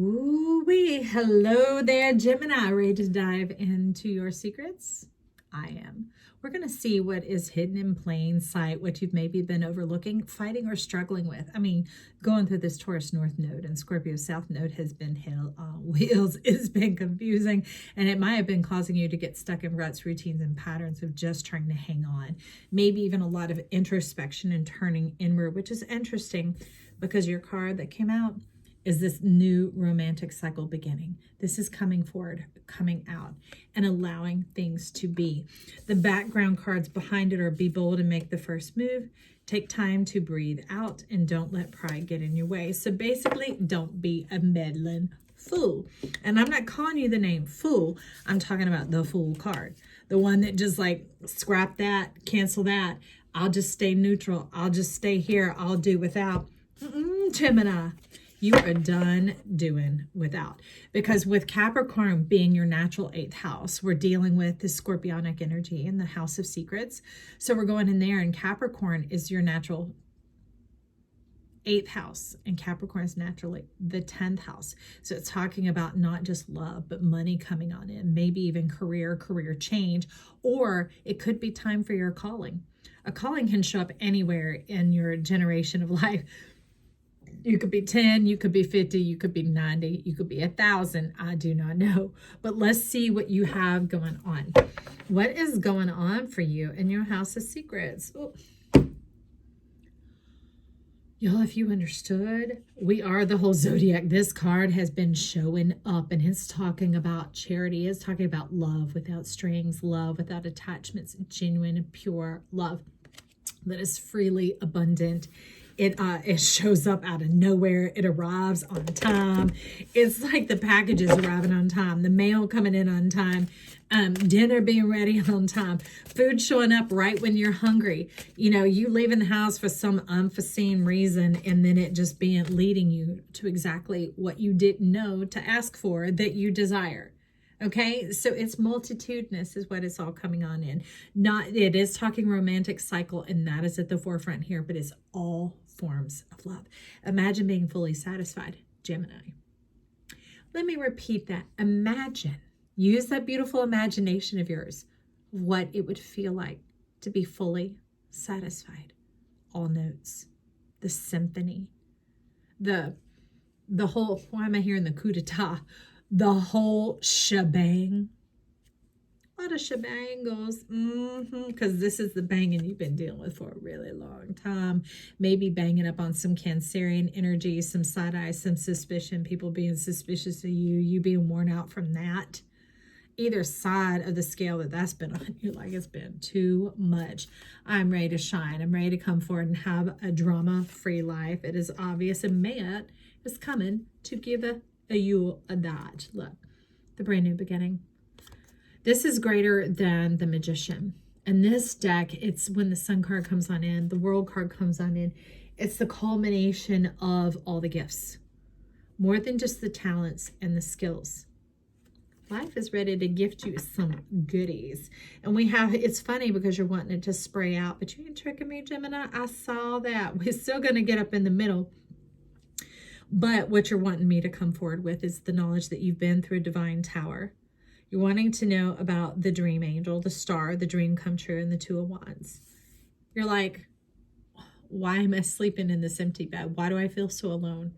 Ooh-wee. Hello there, Gemini. Ready to dive into your secrets? I am. We're going to see what is hidden in plain sight, what you've maybe been overlooking, fighting, or struggling with. I mean, going through this Taurus North Node and Scorpio South Node has been hell on wheels. It's been confusing, and it might have been causing you to get stuck in ruts, routines, and patterns of just trying to hang on. Maybe even a lot of introspection and turning inward, which is interesting because your card that came out is this new romantic cycle beginning. This is coming forward, coming out, and allowing things to be. The background cards behind it are be bold and make the first move. Take time to breathe out and don't let pride get in your way. So basically, don't be a meddling fool. And I'm not calling you the name fool. I'm talking about the fool card. The one that just like, scrap that, cancel that. I'll just stay neutral. I'll just stay here. I'll do without. Gemini. You are done doing without. Because with Capricorn being your natural 8th house, we're dealing with the scorpionic energy in the house of secrets. So we're going in there, and Capricorn is your natural 8th house, and Capricorn is naturally the 10th house. So it's talking about not just love, but money coming on in, maybe even career change, or it could be time for your calling. A calling can show up anywhere in your generation of life. You could be 10, you could be 50, you could be 90, you could be 1,000. I do not know. But let's see what you have going on. What is going on for you in your house of secrets? Ooh. Y'all, if you understood, we are the whole zodiac. This card has been showing up, and it's talking about charity. It's talking about love without strings, love without attachments, genuine and pure love that is freely abundant. It shows up out of nowhere. It arrives on time. It's like the packages arriving on time, the mail coming in on time, dinner being ready on time, food showing up right when you're hungry. You know, you leaving the house for some unforeseen reason, and then it just leading you to exactly what you didn't know to ask for that you desire. Okay, so it's multitudinous is what it's all coming on in. It is talking romantic cycle, and that is at the forefront here, but it's all forms of love. Imagine being fully satisfied, Gemini. Let me repeat that. Imagine, use that beautiful imagination of yours, what it would feel like to be fully satisfied. All notes, the symphony, the whole, why am I hearing the coup d'etat? The whole shebang. A lot of shebangles. Because this is the banging you've been dealing with for a really long time. Maybe banging up on some Cancerian energy, some side eye, some suspicion, people being suspicious of you, you being worn out from that. Either side of the scale that's been on you, like it's been too much. I'm ready to shine. I'm ready to come forward and have a drama-free life. It is obvious, and Mayat is coming to give you a dodge. Look, the brand new beginning. This is greater than the Magician. And this deck, it's when the Sun card comes on in, the World card comes on in, it's the culmination of all the gifts. More than just the talents and the skills. Life is ready to gift you some goodies. And we have, it's funny because you're wanting it to spray out, but you ain't tricking me, Gemini. I saw that. We're still going to get up in the middle. But what you're wanting me to come forward with is the knowledge that you've been through a divine tower. You're wanting to know about the dream angel, the star, the dream come true, and the 2 of Wands. You're like, why am I sleeping in this empty bed? Why do I feel so alone?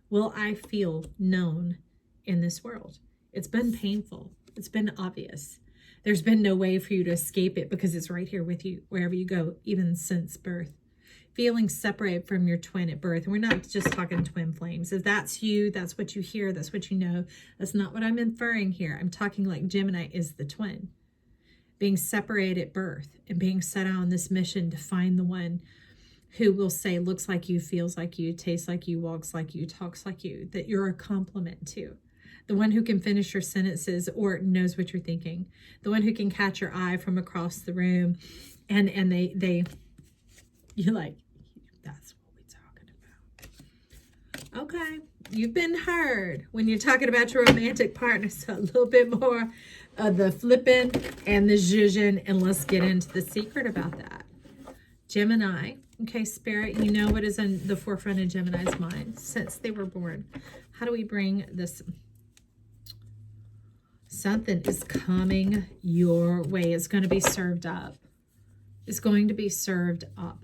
Will I feel known in this world? It's been painful. It's been obvious. There's been no way for you to escape it because it's right here with you wherever you go, even since birth. Feeling separated from your twin at birth. And we're not just talking twin flames. If that's you, that's what you hear, that's what you know. That's not what I'm inferring here. I'm talking like Gemini is the twin. Being separated at birth and being set out on this mission to find the one who will say, looks like you, feels like you, tastes like you, walks like you, talks like you, that you're a compliment to. The one who can finish your sentences or knows what you're thinking. The one who can catch your eye from across the room. And you're like, that's what we're talking about. Okay, you've been heard when you're talking about your romantic partner. So a little bit more of the flipping and the zhuzhing, and let's get into the secret about that. Gemini, Okay, Spirit, you know what is in the forefront of Gemini's mind since they were born. How do we bring this? Something is coming your way. It's going to be served up. It's going to be served up.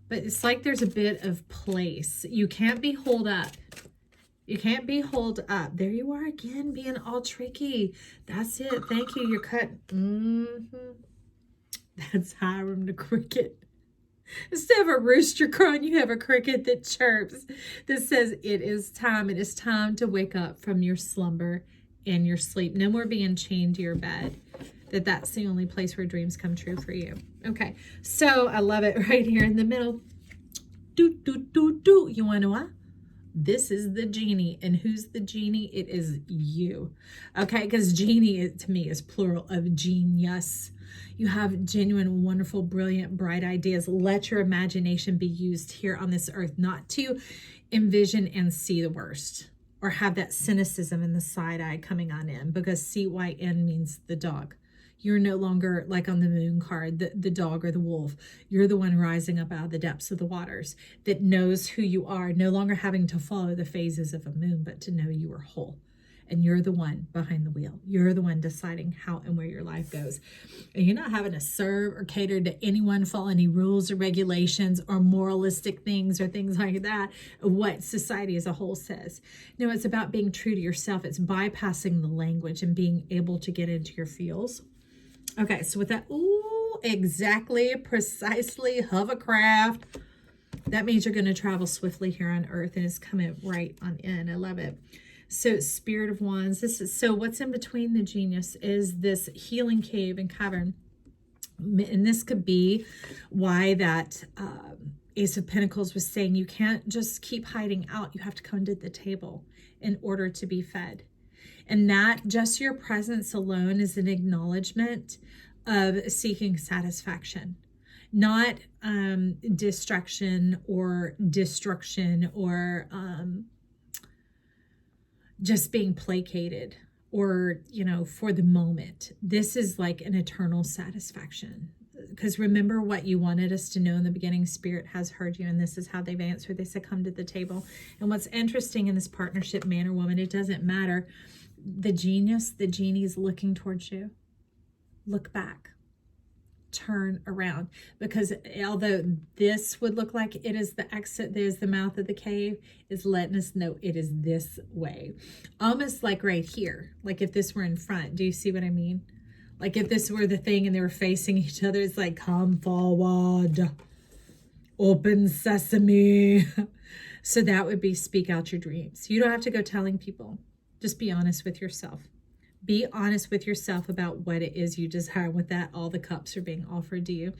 But it's like there's a bit of place. You can't be holed up. You can't be holed up. There you are again, being all tricky. That's it. Thank you. You're cut. That's Hiram the cricket. Instead of a rooster crowing, you have a cricket that chirps, that says it is time. It is time to wake up from your slumber and your sleep. No more being chained to your bed. That's the only place where dreams come true for you. Okay, so I love it right here in the middle. You want to know what? This is the genie. And who's the genie? It is you. Okay, because genie to me is plural of genius. You have genuine, wonderful, brilliant, bright ideas. Let your imagination be used here on this earth, not to envision and see the worst or have that cynicism in the side eye coming on in, because CYN means the dog. You're no longer like on the moon card, the dog or the wolf. You're the one rising up out of the depths of the waters that knows who you are, no longer having to follow the phases of a moon, but to know you are whole. And you're the one behind the wheel. You're the one deciding how and where your life goes. And you're not having to serve or cater to anyone, follow any rules or regulations or moralistic things or things like that, what society as a whole says. No, it's about being true to yourself. It's bypassing the language and being able to get into your feels. Okay, so with that, ooh, exactly, precisely, hovercraft. That means you're going to travel swiftly here on Earth, and it's coming right on in. I love it. So Spirit of Wands, this is, so what's in between the genius is this healing cave and cavern. And this could be why that Ace of Pentacles was saying you can't just keep hiding out. You have to come to the table in order to be fed. And that just your presence alone is an acknowledgement of seeking satisfaction, not distraction or destruction or just being placated or, you know, for the moment. This is like an eternal satisfaction. Because remember what you wanted us to know in the beginning, Spirit has heard you, and this is how they've answered. They said, come to the table. And what's interesting in this partnership, man or woman, it doesn't matter. The genie is looking towards you. Look back. Turn around. Because although this would look like it is the exit, there's the mouth of the cave, is letting us know it is this way. Almost like right here. Like if this were in front. Do you see what I mean? Like if this were the thing and they were facing each other, it's like, come forward. Open sesame. So that would be speak out your dreams. You don't have to go telling people. Just be honest with yourself. Be honest with yourself about what it is you desire. With that, all the cups are being offered to you.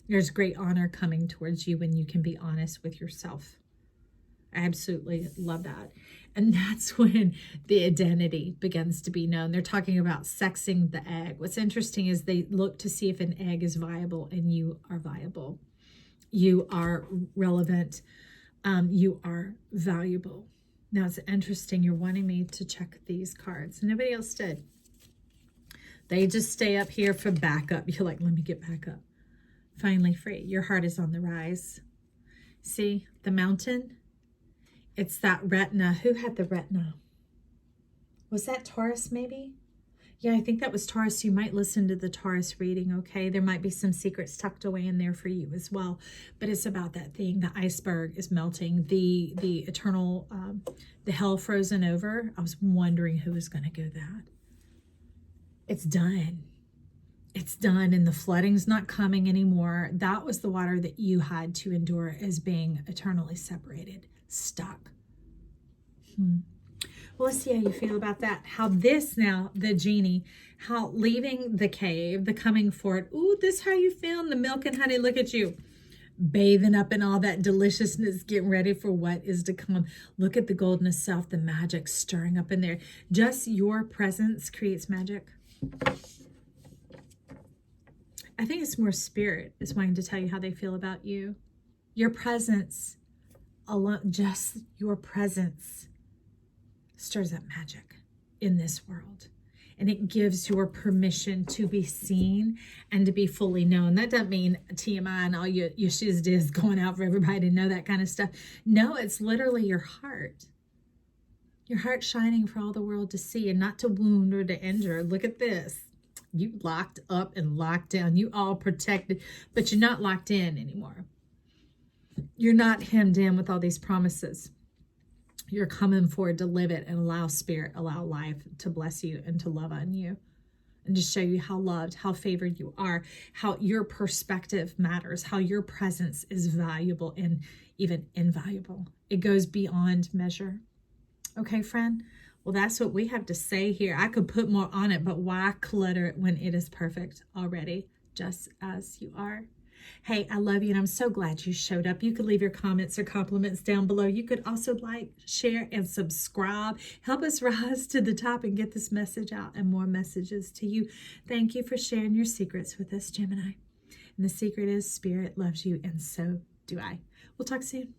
There's great honor coming towards you when you can be honest with yourself. I absolutely love that. And that's when the identity begins to be known. They're talking about sexing the egg. What's interesting is they look to see if an egg is viable, and you are viable. You are relevant. You are valuable. Now, it's interesting. You're wanting me to check these cards. Nobody else did. They just stay up here for backup. You're like, let me get back up. Finally free. Your heart is on the rise. See, the mountain? It's that retina. Who had the retina? Was that Taurus maybe? Yeah, I think that was Taurus. You might listen to the Taurus reading, okay? There might be some secrets tucked away in there for you as well. But it's about that thing. The iceberg is melting. The eternal, the hell frozen over. I was wondering who was going to go that. It's done. It's done, and the flooding's not coming anymore. That was the water that you had to endure as being eternally separated, stuck. Well, let's see how you feel about that. How this now, the genie, how leaving the cave, the coming forward. Ooh, this how you feel in the milk and honey. Look at you. Bathing up in all that deliciousness, getting ready for what is to come. Look at the golden self, the magic stirring up in there. Just your presence creates magic. I think it's more Spirit is wanting to tell you how they feel about you. Your presence alone, just your presence stirs up magic in this world. and it gives your permission to be seen and to be fully known. That doesn't mean TMI and all your shiz is going out for everybody to know that kind of stuff. No, it's literally your heart. Your heart shining for all the world to see, and not to wound or to injure. Look at this. You locked up and locked down. You all protected, but you're not locked in anymore. You're not hemmed in with all these promises. You're coming forward to live it and allow spirit, allow life to bless you and to love on you and to show you how loved, how favored you are, how your perspective matters, how your presence is valuable and even invaluable. It goes beyond measure. Okay, friend? Well, that's what we have to say here. I could put more on it, but why clutter it when it is perfect already, just as you are? Hey, I love you, and I'm so glad you showed up. You could leave your comments or compliments down below. You could also like, share, and subscribe. Help us rise to the top and get this message out and more messages to you. Thank you for sharing your secrets with us, Gemini. And the secret is Spirit loves you, and so do I. We'll talk soon.